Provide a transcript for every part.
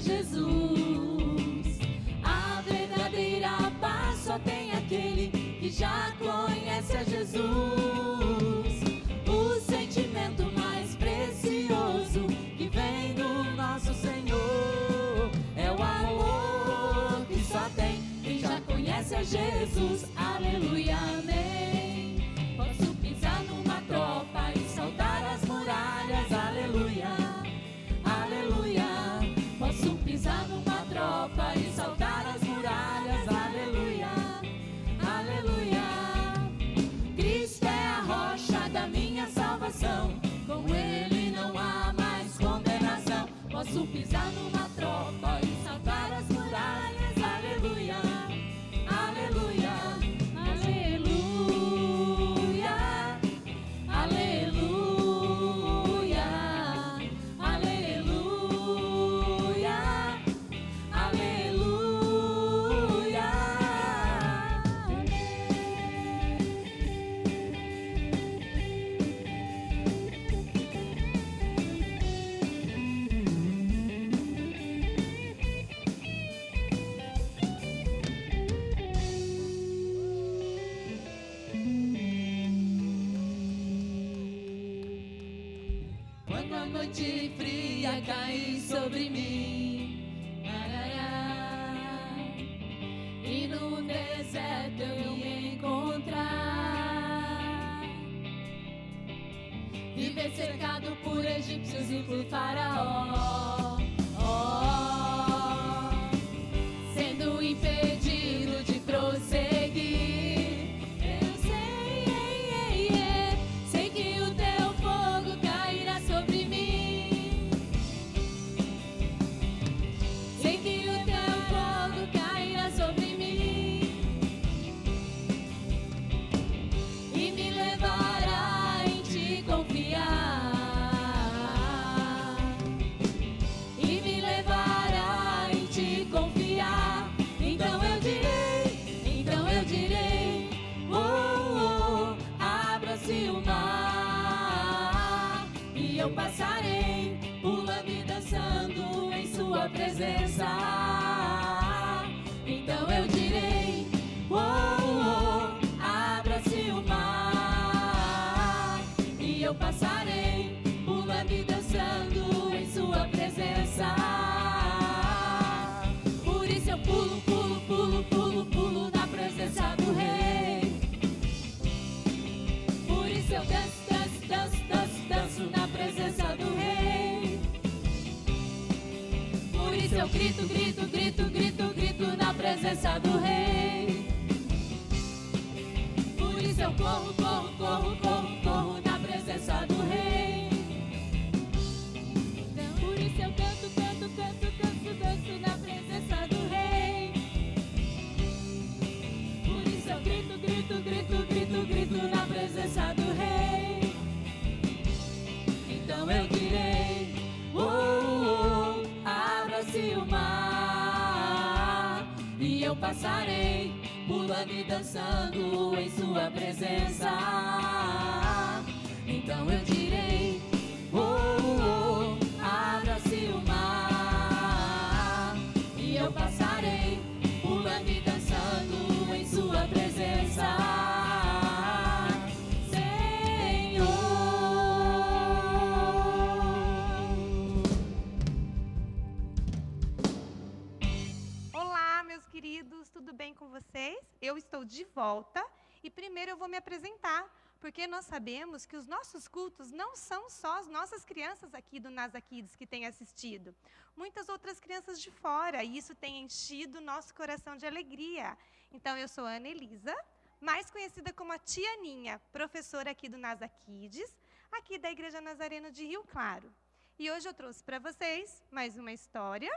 Jesus. A verdadeira paz só tem aquele que já conhece a Jesus. O sentimento mais precioso que vem do nosso Senhor é o amor que só tem quem já conhece a Jesus. Aleluia, amém. Posso pisar numa tropa e saltar as muralhas. Aleluia, aleluia. Posso pisar numa tropa e saltar as muralhas. Aleluia, aleluia. Cristo é a rocha da minha salvação, com Ele não há mais condenação. Posso pisar numa tropa e saltar as muralhas. Aleluia, aleluia, aleluia, aleluia, aleluia, aleluia. Quando a noite fria cair sobre mim, e no deserto eu me encontrar, viver cercado por egípcios e por faraó, sendo impedido de prosseguir. Eu sei que o teu fogo cairá sobre mim. Sei que o teu fogo cairá sobre mim e me levará em te confiar. E me levará em te confiar. Então eu direi, abra-se o mar e eu passarei, pulando e dançando em sua presença. Então eu direi, abra-se o mar e eu passarei, pulando e dançando em sua presença. Por isso eu pulo, pulo, pulo, pulo, pulo na presença do Rei. Por isso eu danço, danço, danço, danço, danço na presença do Rei. Por isso eu grito, grito, grito, grito, grito na presença do Rei. Por isso eu corro, corro, corro, corro, corro na presença do Rei. Por isso eu canto, canto, canto, canto, danço na presença do Rei. Por isso eu grito, grito, grito, grito, grito na presença do Rei. Então eu direi, abra-se o mar e eu passarei, pulando e dançando em sua presença. Então eu direi, abra-se o mar e eu passarei, pulando e dançando em sua presença. Olá, meus queridos, tudo bem com vocês? Eu estou de volta e primeiro eu vou me apresentar, porque nós sabemos que os nossos cultos não são só as nossas crianças aqui do NASA Kids que têm assistido. Muitas outras crianças de fora, e isso tem enchido o nosso coração de alegria. Então, eu sou a Ana Elisa, mais conhecida como a Tia Aninha, professora aqui do NASA Kids, aqui da Igreja Nazareno de Rio Claro. E hoje eu trouxe para vocês mais uma história,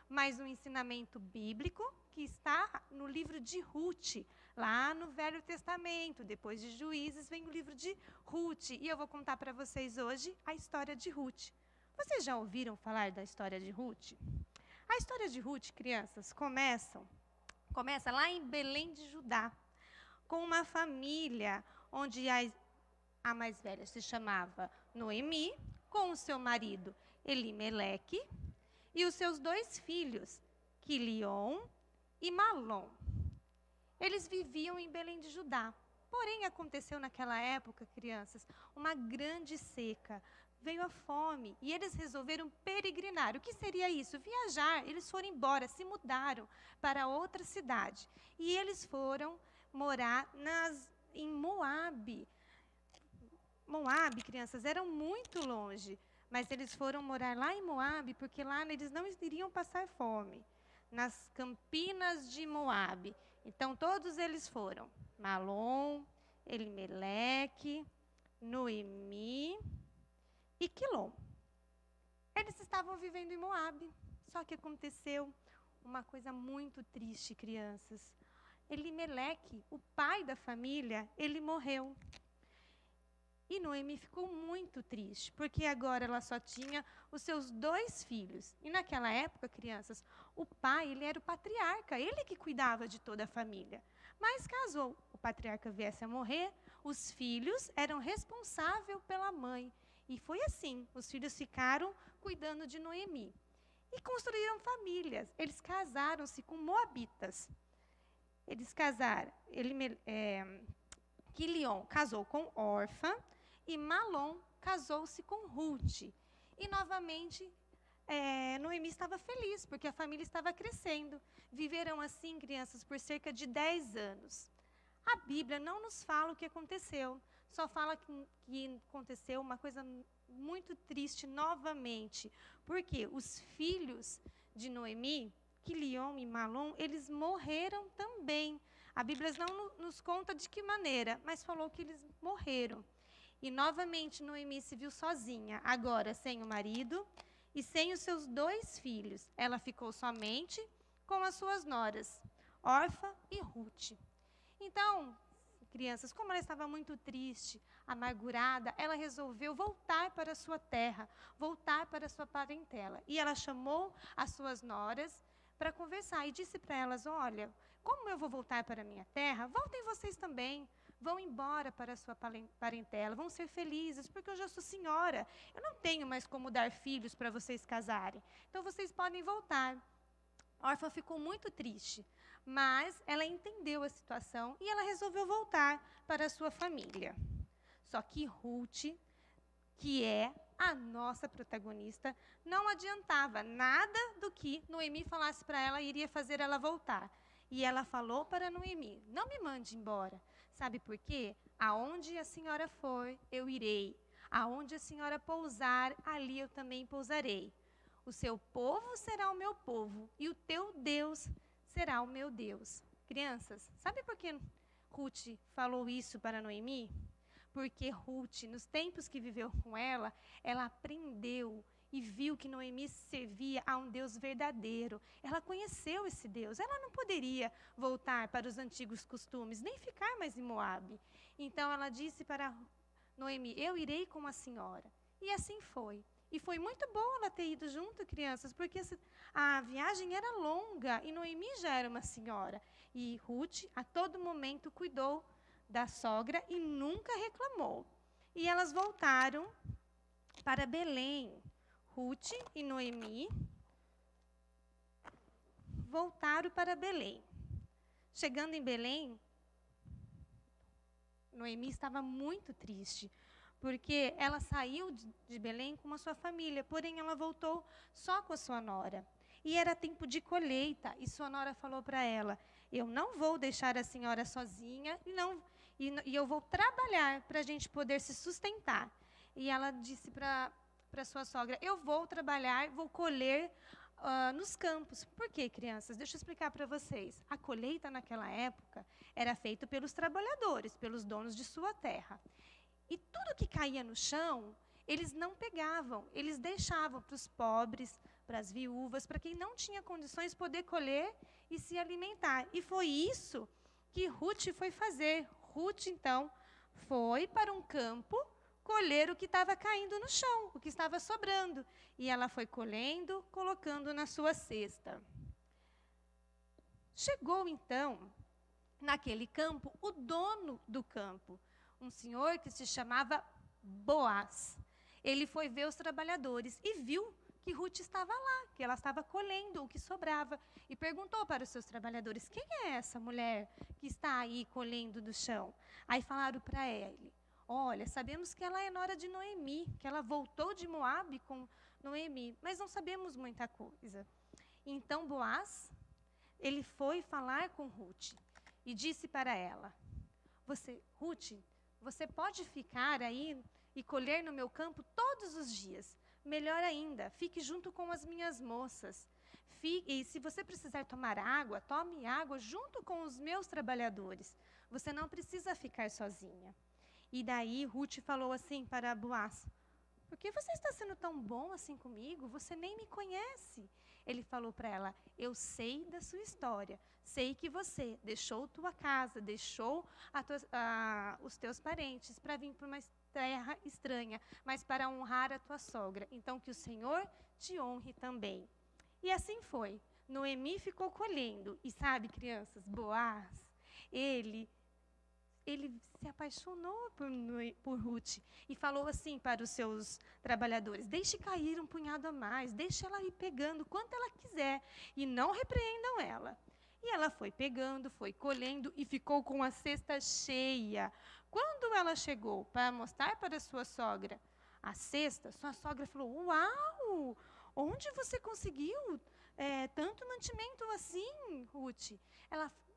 mais um ensinamento bíblico que está no livro de Ruth, lá no Velho Testamento. Depois de Juízes vem o livro de Ruth. E eu vou contar para vocês hoje a história de Ruth. Vocês já ouviram falar da história de Ruth? A história de Ruth, crianças, começa lá em Belém de Judá, com uma família onde a mais velha se chamava Noemi, com o seu marido Elimeleque, e os seus 2 filhos, Quilion e Malom. Eles viviam em Belém de Judá. Porém, aconteceu naquela época, crianças, uma grande seca. Veio a fome e eles resolveram peregrinar. O que seria isso? Viajar. Eles foram embora, se mudaram para outra cidade. E eles foram morar em Moabe. Moabe, crianças, era muito longe. Mas eles foram morar lá em Moabe, porque lá eles não iriam passar fome. Nas campinas de Moabe. Então, todos eles foram. Malom, Elimeleque, Noemi e Quilom. Eles estavam vivendo em Moabe. Só que aconteceu uma coisa muito triste, crianças. Elimeleque, o pai da família, ele morreu. E Noemi ficou muito triste, porque agora ela só tinha os seus 2 filhos. E naquela época, crianças, o pai, ele era o patriarca, ele que cuidava de toda a família. Mas caso o patriarca viesse a morrer, os filhos eram responsáveis pela mãe. E foi assim, os filhos ficaram cuidando de Noemi. E construíram famílias, eles casaram-se com moabitas. Eles casaram, Quilion casou com Orfa, e Malom casou-se com Ruth. E, novamente, Noemi estava feliz, porque a família estava crescendo. Viveram assim, crianças, por cerca de 10 anos. A Bíblia não nos fala o que aconteceu. Só fala que aconteceu uma coisa muito triste novamente. Porque os filhos de Noemi, Quilion e Malom, eles morreram também. A Bíblia não nos conta de que maneira, mas falou que eles morreram. E, novamente, Noemi se viu sozinha, agora sem o marido e sem os seus 2 filhos. Ela ficou somente com as suas noras, Orfa e Ruth. Então, crianças, como ela estava muito triste, amargurada, ela resolveu voltar para a sua terra, voltar para a sua parentela. E ela chamou as suas noras para conversar e disse para elas: olha, como eu vou voltar para a minha terra, voltem vocês também. Vão embora para a sua parentela, vão ser felizes, porque eu já sou senhora. Eu não tenho mais como dar filhos para vocês casarem. Então, vocês podem voltar. A órfã ficou muito triste, mas ela entendeu a situação e ela resolveu voltar para a sua família. Só que Ruth, que é a nossa protagonista, não adiantava nada do que Noemi falasse para ela, iria fazer ela voltar. E ela falou para Noemi: não me mande embora. Sabe por quê? Aonde a senhora for, eu irei. Aonde a senhora pousar, ali eu também pousarei. O seu povo será o meu povo, e o teu Deus será o meu Deus. Crianças, sabe por que Ruth falou isso para Noemi? Porque Ruth, nos tempos que viveu com ela aprendeu e viu que Noemi servia a um Deus verdadeiro. Ela conheceu esse Deus. Ela não poderia voltar para os antigos costumes, nem ficar mais em Moabe. Então, ela disse para Noemi: eu irei com a senhora. E assim foi. E foi muito bom ela ter ido junto, crianças, porque a viagem era longa e Noemi já era uma senhora. E Ruth, a todo momento, cuidou da sogra e nunca reclamou. E elas voltaram para Belém. Ruth e Noemi voltaram para Belém. Chegando em Belém, Noemi estava muito triste, porque ela saiu de Belém com a sua família, porém ela voltou só com a sua nora. E era tempo de colheita, e sua nora falou para ela: eu não vou deixar a senhora sozinha, e eu vou trabalhar para a gente poder se sustentar. E ela disse para sua sogra: eu vou trabalhar, vou colher nos campos. Por quê, crianças? Deixa eu explicar para vocês. A colheita naquela época era feita pelos trabalhadores, pelos donos de sua terra. E tudo que caía no chão, eles não pegavam, eles deixavam para os pobres, para as viúvas, para quem não tinha condições poder colher e se alimentar. E foi isso que Ruth foi fazer. Ruth, então, foi para um campo colher o que estava caindo no chão, o que estava sobrando. E ela foi colhendo, colocando na sua cesta. Chegou, então, naquele campo, o dono do campo, um senhor que se chamava Boaz. Ele foi ver os trabalhadores e viu que Ruth estava lá, que ela estava colhendo o que sobrava. E perguntou para os seus trabalhadores: quem é essa mulher que está aí colhendo do chão? Aí falaram para ele: olha, sabemos que ela é nora de Noemi, que ela voltou de Moabe com Noemi, mas não sabemos muita coisa. Então Boaz, ele foi falar com Ruth e disse para ela: Ruth, você pode ficar aí e colher no meu campo todos os dias. Melhor ainda, fique junto com as minhas moças. E se você precisar tomar água, tome água junto com os meus trabalhadores. Você não precisa ficar sozinha. E daí Ruth falou assim para Boaz: por que você está sendo tão bom assim comigo? Você nem me conhece. Ele falou para ela: eu sei da sua história. Sei que você deixou tua casa, deixou os teus parentes para vir para uma terra estranha, mas para honrar a tua sogra. Então, que o Senhor te honre também. E assim foi. Noemi ficou colhendo. E sabe, crianças, Boaz, ele se apaixonou por Ruth e falou assim para os seus trabalhadores: deixe cair um punhado a mais, deixe ela ir pegando quanto ela quiser e não repreendam ela. E ela foi pegando, foi colhendo e ficou com a cesta cheia. Quando ela chegou para mostrar para sua sogra a cesta, sua sogra falou: uau, onde você conseguiu tanto mantimento assim, Ruth?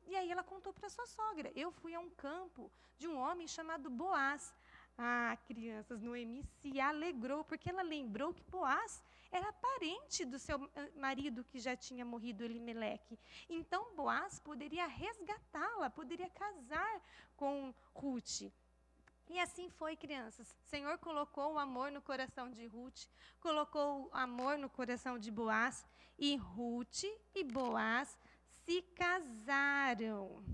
E aí ela contou para sua sogra: eu fui a um campo de um homem chamado Boaz. Ah, crianças, Noemi se alegrou, porque ela lembrou que Boaz era parente do seu marido que já tinha morrido, Elimeleque. Então Boaz poderia resgatá-la, poderia casar com Ruth. E assim foi, crianças. O Senhor colocou o amor no coração de Ruth, colocou o amor no coração de Boaz, e Ruth e Boaz se casaram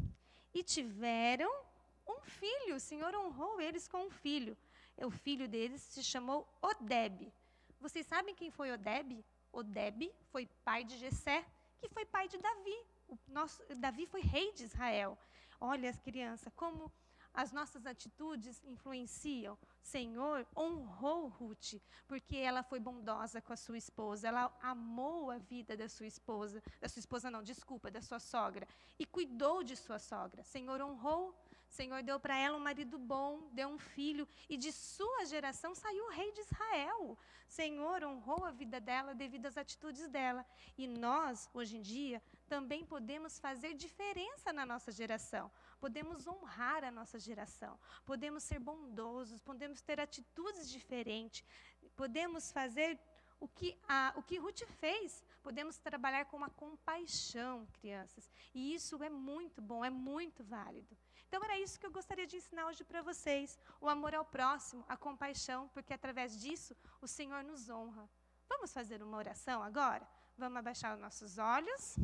e tiveram um filho. O Senhor honrou eles com um filho. O filho deles se chamou Odebe. Vocês sabem quem foi Odebe? Odebe foi pai de Jessé, que foi pai de Davi. Davi foi rei de Israel. Olha, criança, como as nossas atitudes influenciam. O Senhor honrou Ruth, porque ela foi bondosa com a sua esposa. Ela amou a vida da sua esposa. Da sua sogra. E cuidou de sua sogra. O Senhor honrou. O Senhor deu para ela um marido bom, deu um filho, e de sua geração saiu o rei de Israel. O Senhor honrou a vida dela devido às atitudes dela. E nós, hoje em dia, também podemos fazer diferença na nossa geração. Podemos honrar a nossa geração. Podemos ser bondosos, podemos ter atitudes diferentes. Podemos fazer o que Ruth fez. Podemos trabalhar com uma compaixão, crianças. E isso é muito bom, é muito válido. Então, era isso que eu gostaria de ensinar hoje para vocês. O amor ao próximo, a compaixão, porque através disso o Senhor nos honra. Vamos fazer uma oração agora? Vamos abaixar os nossos olhos.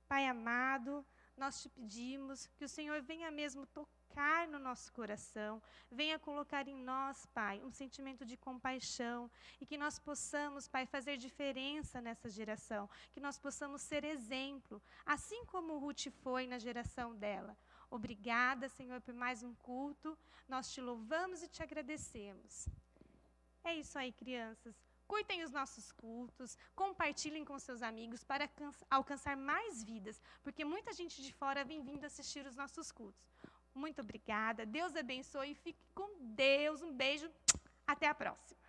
Pai amado, nós te pedimos que o Senhor venha mesmo tocar no nosso coração, venha colocar em nós, Pai, um sentimento de compaixão, e que nós possamos, Pai, fazer diferença nessa geração, que nós possamos ser exemplo, assim como Ruth foi na geração dela. Obrigada, Senhor, por mais um culto. Nós te louvamos e te agradecemos. É isso aí, crianças. Curtem os nossos cultos, compartilhem com seus amigos para alcançar mais vidas, porque muita gente de fora vem vindo assistir os nossos cultos. Muito obrigada. Deus abençoe e fique com Deus. Um beijo. Até a próxima.